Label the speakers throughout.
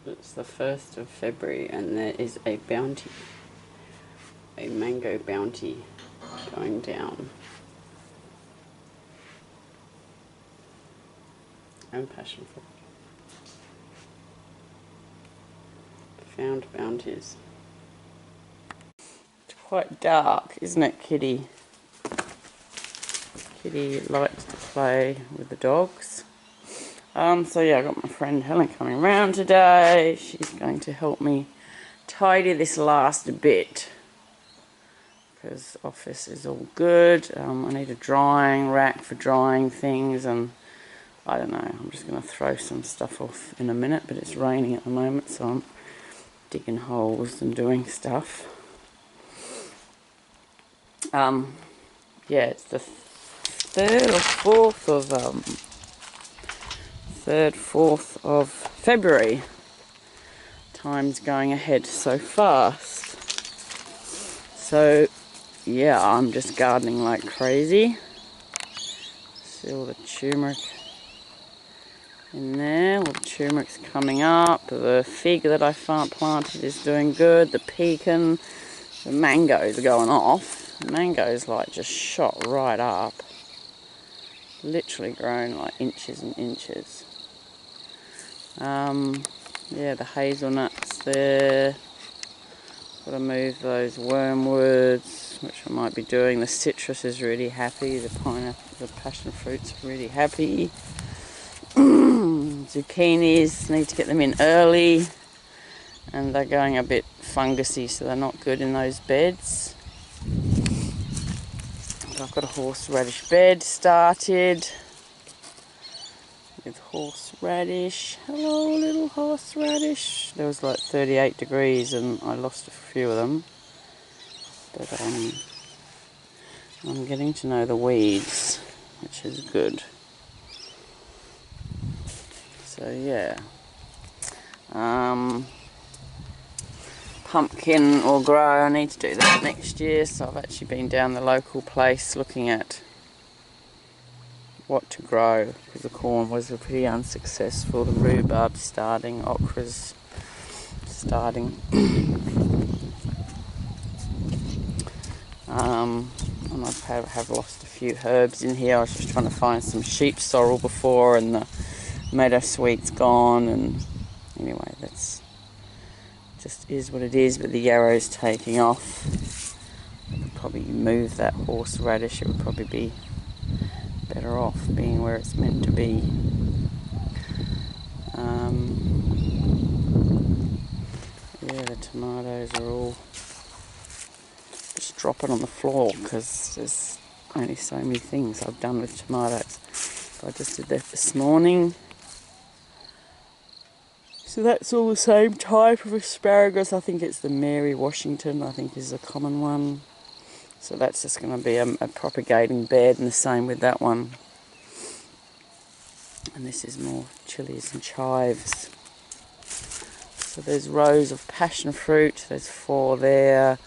Speaker 1: It's the 1st of February and there is a bounty, a mango bounty going down. And passion fruit. Found bounties. It's quite dark, isn't it, Kitty? Kitty likes to play with the dogs. So yeah, I got my friend Helen coming round today. She's going to help me tidy this last bit because office is all good. I need a drying rack for drying things, and I don't know, I'm just going to throw some stuff off in a minute, but it's raining at the moment, so I'm digging holes and doing stuff. Yeah, it's the 4th of February. Time's going ahead so fast. So yeah, I'm just gardening like crazy. See all the turmeric in there. All the turmeric's coming up. The fig that I planted is doing good. The pecan, the mangoes are going off. The mangoes like just shot right up. Literally grown like inches and inches. Yeah, the hazelnuts there. Got to move those wormwoods, which I might be doing. The citrus is really happy. The pineapple, the passion fruit's really happy. Zucchinis, need to get them in early. And they're going a bit fungusy, so they're not good in those beds. I've got a horseradish bed started. With horseradish. Hello, little horseradish. There was like 38 degrees and I lost a few of them. But I'm getting to know the weeds, which is good. So yeah. Pumpkin will grow. I need to do that next year. So I've actually been down the local place looking at what to grow, because the corn was pretty unsuccessful. The rhubarb's starting, okra's starting. And I have lost a few herbs in here. I was just trying to find some sheep sorrel before, and the meadow sweet's gone, and anyway, that's just is what it is. But the yarrow's taking off. I could probably move that horseradish. It would probably be better off being where it's meant to be. Yeah, the tomatoes are all just dropping on the floor because there's only so many things I've done with tomatoes. So I just did that this morning. So that's all the same type of asparagus. I think it's the Mary Washington, I think is a common one. So that's just going to be a propagating bed, and the same with that one. And this is more chilies and chives. So there's rows of passion fruit. There's 4 there.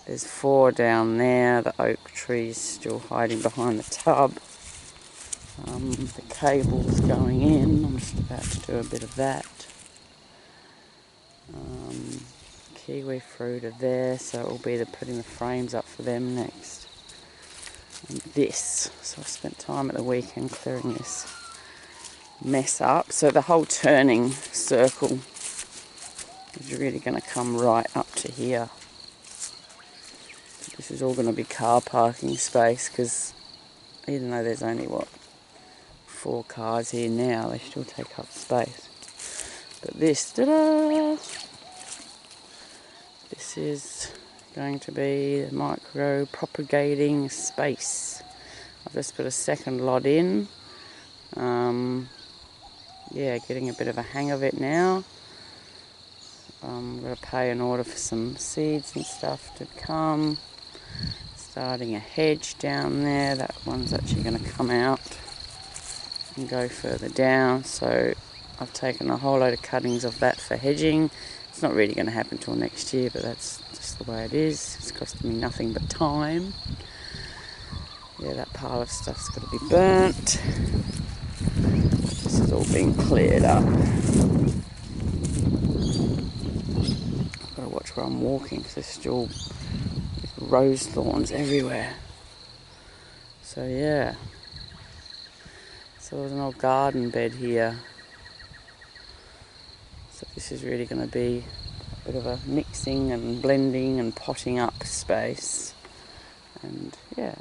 Speaker 1: There's 4 down there. The oak tree's still hiding behind the tub. The cable's going in. I'm just about to do a bit of that. Kiwi fruit are there, so it will be putting the frames up for them next. And this, so I spent time at the weekend clearing this mess up. So the whole turning circle is really going to come right up to here. This is all going to be car parking space, because even though there's only 4 cars here now, they still take up space. But this, ta-da! This is going to be the micro propagating space. I've just put a second lot in. Yeah, getting a bit of a hang of it now. I'm going to pay an order for some seeds and stuff to come. Starting a hedge down there. That one's actually going to come out and go further down. So I've taken a whole load of cuttings of that for hedging. It's not really going to happen till next year, but that's just the way it is. It's costing me nothing but time. Yeah, that pile of stuff's got to be burnt. This is all being cleared up. watch where I'm walking because there's still rose thorns everywhere. So yeah, so there's an old garden bed here. So this is really going to be a bit of a mixing and blending and potting up space. And yeah,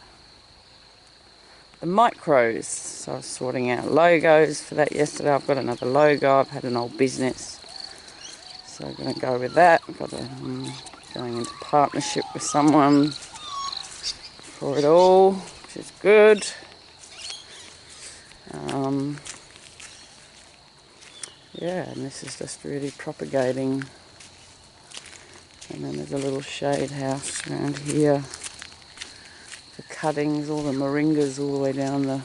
Speaker 1: the micros. So I was sorting out logos for that yesterday. I've got another logo. I've had an old business, so I'm going to go with that. I've got going into partnership with someone for it all, which is good. Yeah, and this is just really propagating. And then there's a little shade house around here. The cuttings, all the moringas all the way down the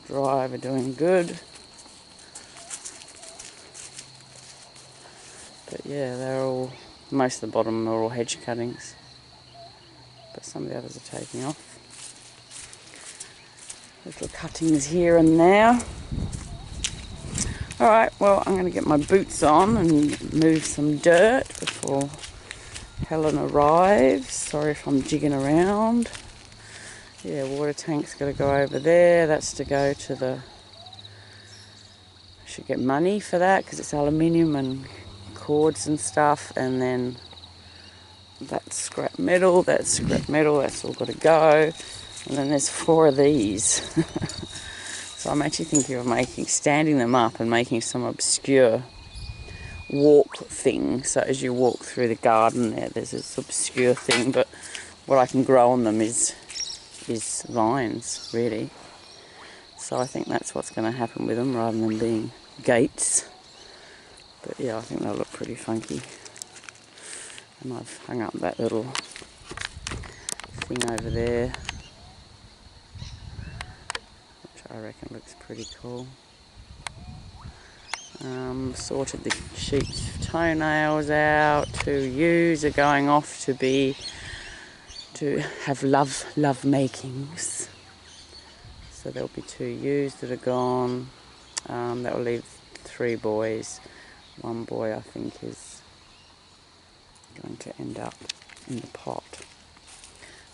Speaker 1: drive are doing good. But yeah, most of the bottom are all hedge cuttings. But some of the others are taking off. Little cuttings here and there. Alright, well, I'm going to get my boots on and move some dirt before Helen arrives. Sorry if I'm jigging around. Yeah, water tank's got to go over there. That's to go to the... I should get money for that because it's aluminium and cords and stuff. And then that's scrap metal, that's all got to go. And then there's 4 of these. So I'm actually thinking of standing them up and making some obscure walk thing. So as you walk through the garden there's this obscure thing, but what I can grow on them is vines, really. So I think that's what's going to happen with them rather than being gates. But yeah, I think they'll look pretty funky. And I've hung up that little thing over there, which I reckon looks pretty cool. Sorted the sheep's toenails out. 2 ewes are going off to have love makings. So there'll be 2 ewes that are gone. That will leave 3 boys. 1 boy I think is going to end up in the pot.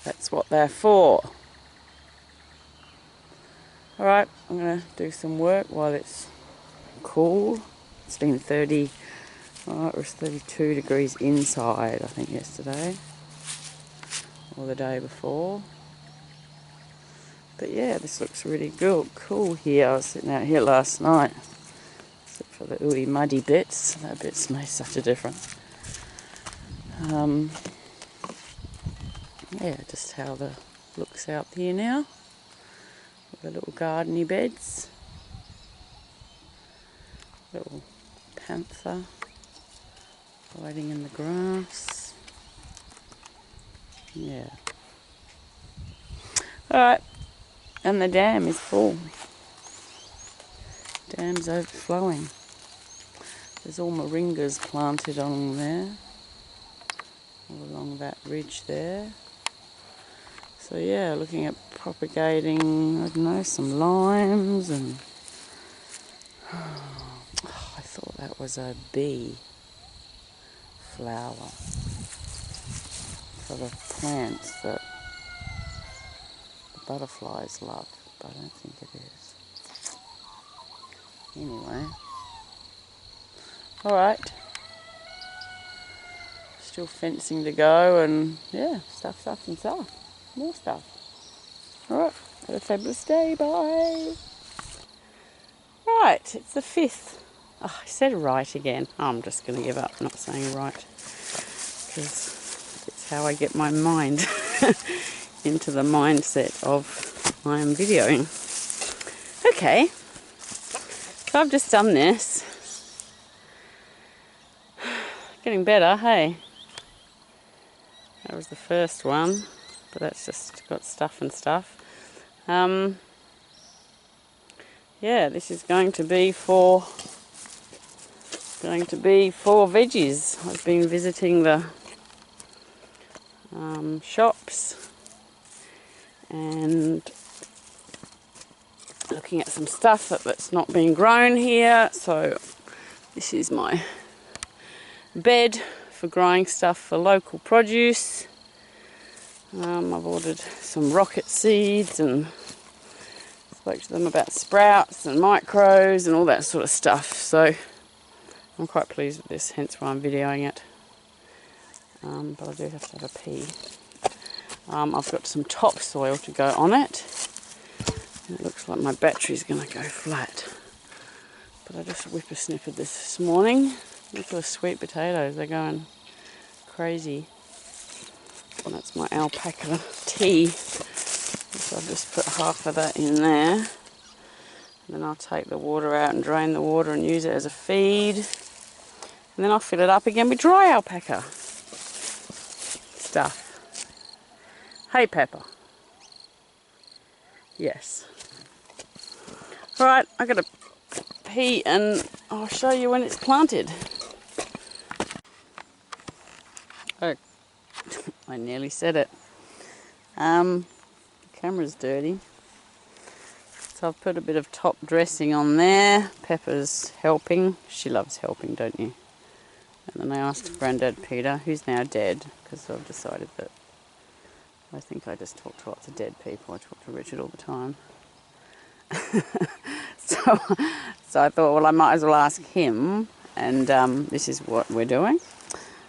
Speaker 1: That's what they're for. Alright, I'm going to do some work while it's cool. It's been it was 32 degrees inside I think yesterday or the day before. But yeah, this looks really good, cool here. I was sitting out here last night, except for the ooey muddy bits. That bit's made such a difference. Yeah, just how the looks out here now. With the little gardeny beds. Little panther hiding in the grass. Yeah. Alright. And the dam is full. Dam's overflowing. There's all moringas planted along there. All along that ridge there. So yeah, looking at propagating, I don't know, some limes and... Oh, I thought that was a bee flower for the plants that butterflies love, but I don't think it is. Anyway. Alright. Still fencing to go and yeah, stuff. More stuff. Alright, have a fabulous day, bye. Right, it's the 5th. Oh, I said right again. Oh, I'm just going to give up not saying right. Because it's how I get my mind into the mindset of I am videoing. Okay, so I've just done this. Getting better, hey? That was the first one, but that's just got stuff and stuff. Yeah, this is going to be for veggies. I've been visiting the shops and looking at some stuff that's not been grown here. So this is my bed for growing stuff for local produce. I've ordered some rocket seeds and spoke to them about sprouts and micros and all that sort of stuff. So I'm quite pleased with this, hence why I'm videoing it. But I do have to have a pee. I've got some topsoil to go on it. And it looks like my battery's going to go flat. But I just whippersnippered this morning. Look at the sweet potatoes, they're going crazy. And that's my alpaca tea. So I'll just put half of that in there. And then I'll take the water out and drain the water and use it as a feed. And then I'll fill it up again with dry alpaca stuff. Hey, Pepper. Yes. Right, I gotta pee and I'll show you when it's planted. Oh, I nearly said it. The camera's dirty. So I've put a bit of top dressing on there. Pepper's helping. She loves helping, don't you? And then I asked Grandad Peter, who's now dead, because I've decided that I think I just talk to lots of dead people. I talk to Richard all the time. so I thought, well, I might as well ask him. And this is what we're doing.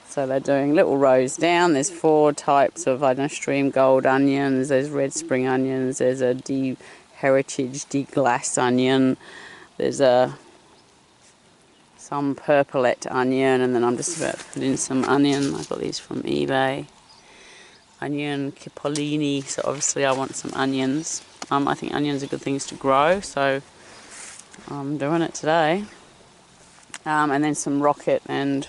Speaker 1: So they're doing little rows down. There's 4 types of, I don't know, stream gold onions. There's red spring onions. There's a heritage deglass onion. There's some purplette onion. And then I'm just about to put in some onion. I got these from eBay. Onion Cipollini. So obviously I want some onions. I think onions are good things to grow. So I'm doing it today. And then some rocket and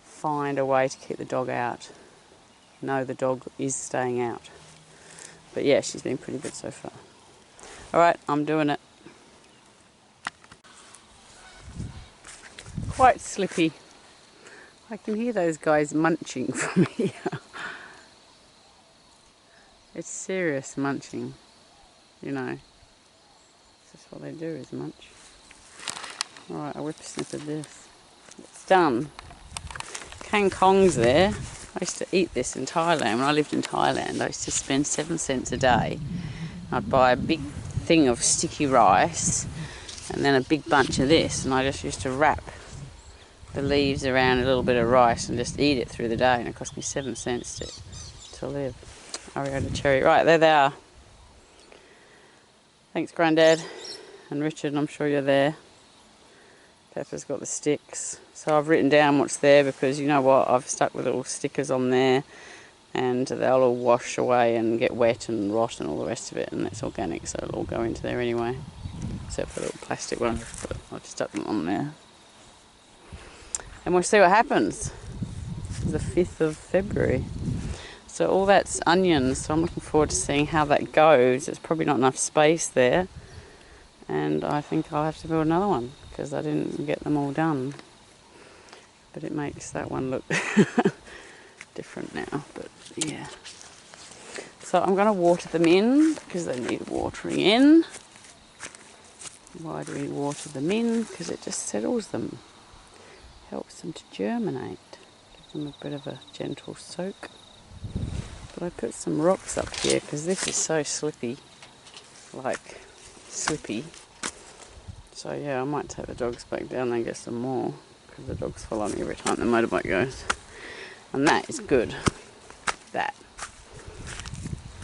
Speaker 1: find a way to keep the dog out. No, the dog is staying out. But yeah, she's been pretty good so far. Alright, I'm doing it. Quite slippy. I can hear those guys munching from here. It's serious munching, you know. That's what they do, is munch. Alright, I whippersnippered this. It's done. Kangkong's there. I used to eat this in Thailand. When I lived in Thailand, I used to spend 7 cents a day. I'd buy a big thing of sticky rice and then a big bunch of this, and I just used to wrap the leaves around a little bit of rice and just eat it through the day, and it cost me 7 cents to live. Ariana cherry. Right, there they are. Thanks, Grandad and Richard, I'm sure you're there. Pepper's got the sticks. So I've written down what's there because you know what, I've stuck with little stickers on there and they'll all wash away and get wet and rot and all the rest of it, and it's organic, so it'll all go into there anyway. Except for the little plastic one, but I've just stuck them on there. And we'll see what happens. This is the 5th of February. So all that's onions, so I'm looking forward to seeing how that goes. There's probably not enough space there. And I think I'll have to build another one because I didn't get them all done. But it makes that one look different now, but yeah. So I'm going to water them in because they need watering in. Why do we water them in? Because it just settles them. Helps them to germinate. Gives them a bit of a gentle soak. But I put some rocks up here because this is so slippy. Like, slippy. So yeah, I might take the dogs back down and get some more. Because the dogs follow me every time the motorbike goes. And that is good. That.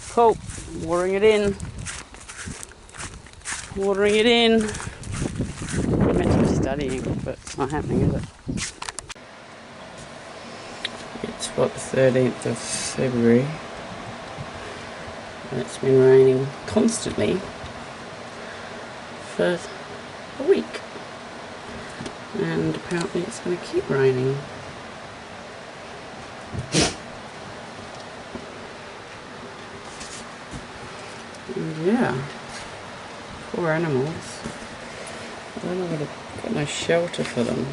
Speaker 1: Cool. Watering it in. Watering it in. I'm meant to be studying, but it's not happening, is it? It's what, the 13th of February. And it's been raining constantly for a week. And apparently it's going to keep raining. And yeah, poor animals. I don't know, I've got no shelter for them.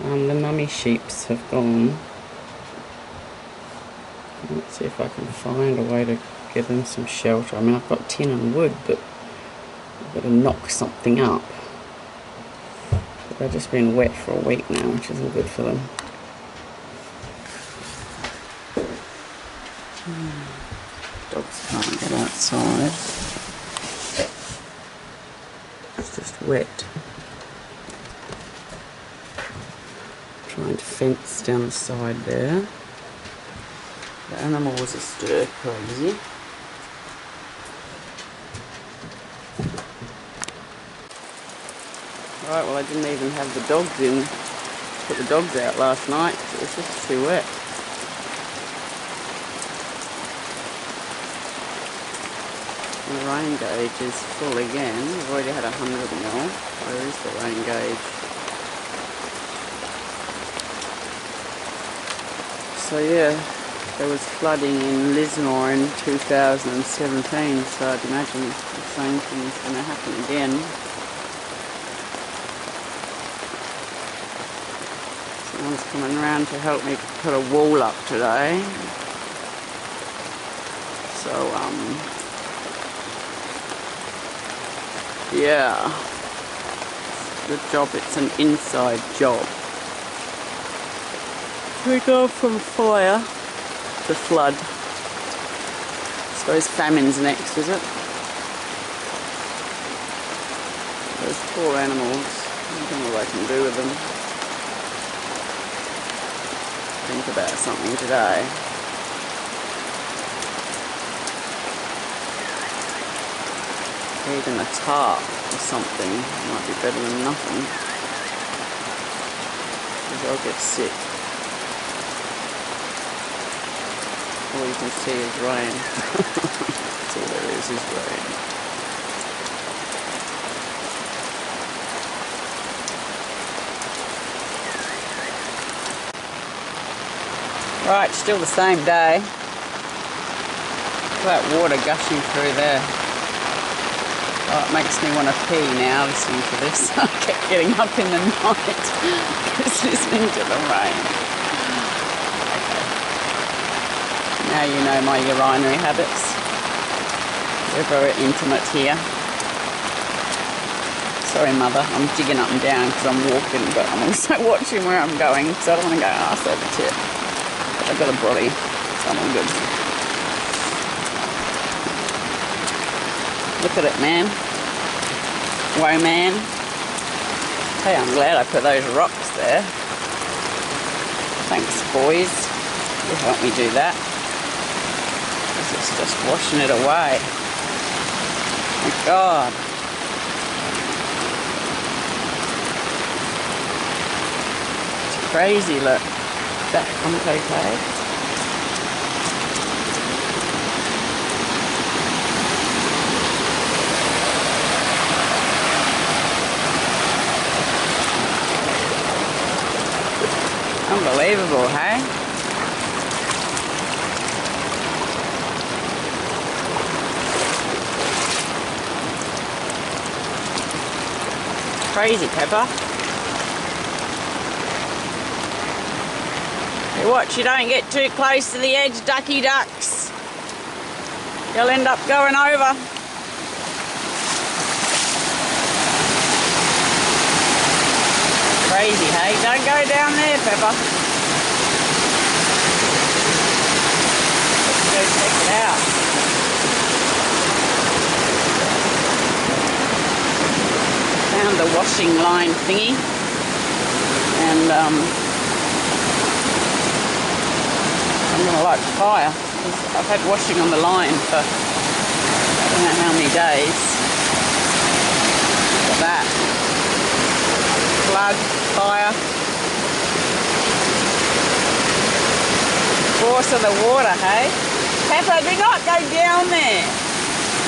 Speaker 1: The mummy sheeps have gone. Let's see if I can find a way to give them some shelter. I mean, I've got tin and wood, but got to knock something up. But they've just been wet for a week now, which isn't good for them. Dogs can't get outside. It's just wet. Trying to fence down the side there. The animals are stir crazy. Right, well I didn't even have the dogs in. Put the dogs out last night because it was just too wet. The rain gauge is full again. We've already had 100 mil. Where is the rain gauge? So yeah, there was flooding in Lismore in 2017, so I'd imagine the same thing is going to happen again. Someone's coming around to help me put a wall up today. So, yeah, the job, it's an inside job. We go from fire to flood. I suppose famine's next, is it? Those poor animals. I don't know what I can do with them. Think about something today. Even a tarp or something might be better than nothing. Because I'll get sick. All you can see is rain. That's all there is rain. Right, still the same day. Look at that water gushing through there. Oh, it makes me want to pee now listening to this. I kept getting up in the night just listening to the rain. Now you know my urinary habits. We're very intimate here. Sorry Mother, I'm digging up and down because I'm walking, but I'm also watching where I'm going because I don't want to go arse over tip. But I've got a brolly, so I'm all good. Look at it, man. Whoa, man. Hey, I'm glad I put those rocks there. Thanks, boys. You helped me do that. It's just washing it away. Oh my God. It's crazy, look. That comes okay. Unbelievable, hey? Crazy, Pepper. Hey, watch you don't get too close to the edge, ducky ducks. You'll end up going over. Crazy, hey? Don't go down there, Pepper. Let's go check it out. Found the washing line thingy. And I'm going to light the fire. I've had washing on the line for I don't know how many days. Look at that. Plug, fire. Force of the water, hey? Pepper, do not go down there.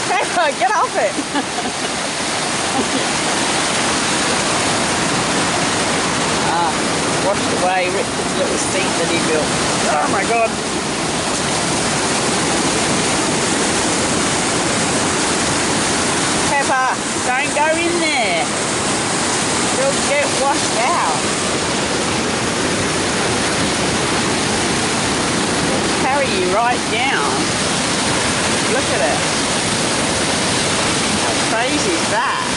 Speaker 1: Pepper, get off it. Washed away Richard's little seat that he built. Oh my God. Pepper, don't go in there. You'll get washed out. It'll carry you right down. Look at it. How crazy is that?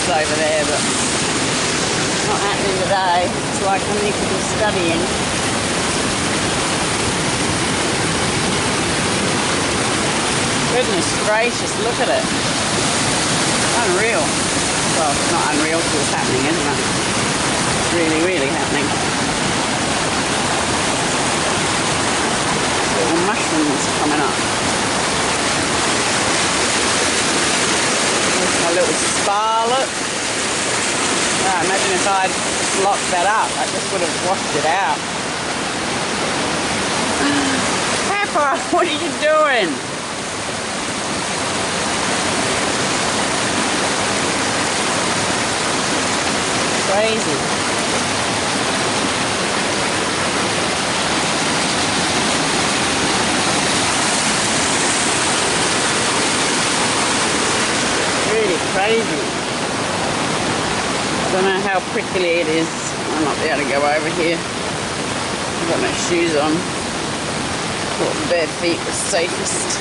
Speaker 1: floods over there, but it's not happening today. It's like I need to be studying. Goodness gracious, look at it. Unreal. Well, it's not unreal because it's happening, isn't it? It's really, really happening. Little mushrooms coming up. There's my little spa, look. Now, imagine if I'd locked that up, I just would have washed it out. Pepper, what are you doing? Crazy. Really crazy. I don't know how prickly it is. I'll not be able to go over here. I've got no shoes on. Thought bare feet was safest.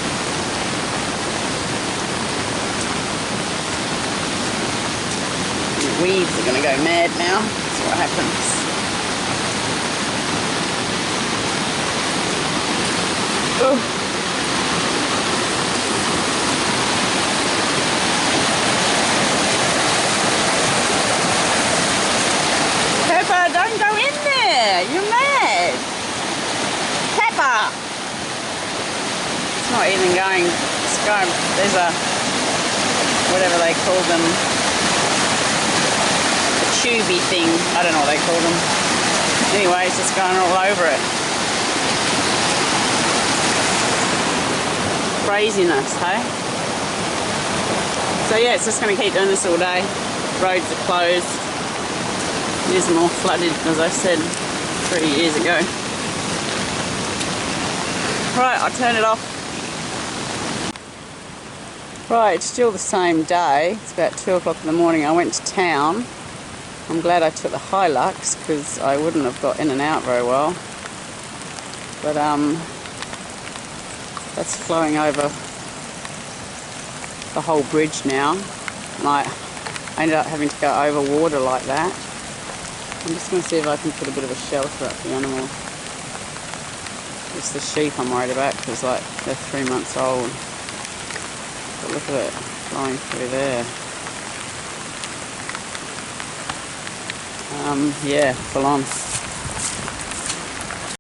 Speaker 1: The weeds are going to go mad now. That's what happens. Oh. Pepper, don't go in there. You're mad. Pepper. It's not even going. It's going. There's a whatever they call them. Tubey thing, I don't know what they call them. Anyway, it's just going all over it. Craziness, hey? So yeah, it's just going to keep doing this all day. Roads are closed. It is more flooded, as I said 3 years ago. Right, I'll turn it off. Right, it's still the same day. It's about 2 o'clock in the morning. I went to town. I'm glad I took the Hilux because I wouldn't have got in and out very well. But that's flowing over the whole bridge now. I ended up having to go over water like that. I'm just going to see if I can put a bit of a shelter up for the animals. It's the sheep I'm worried about because like they're 3 months old. But look at it flowing through there. Yeah, full on.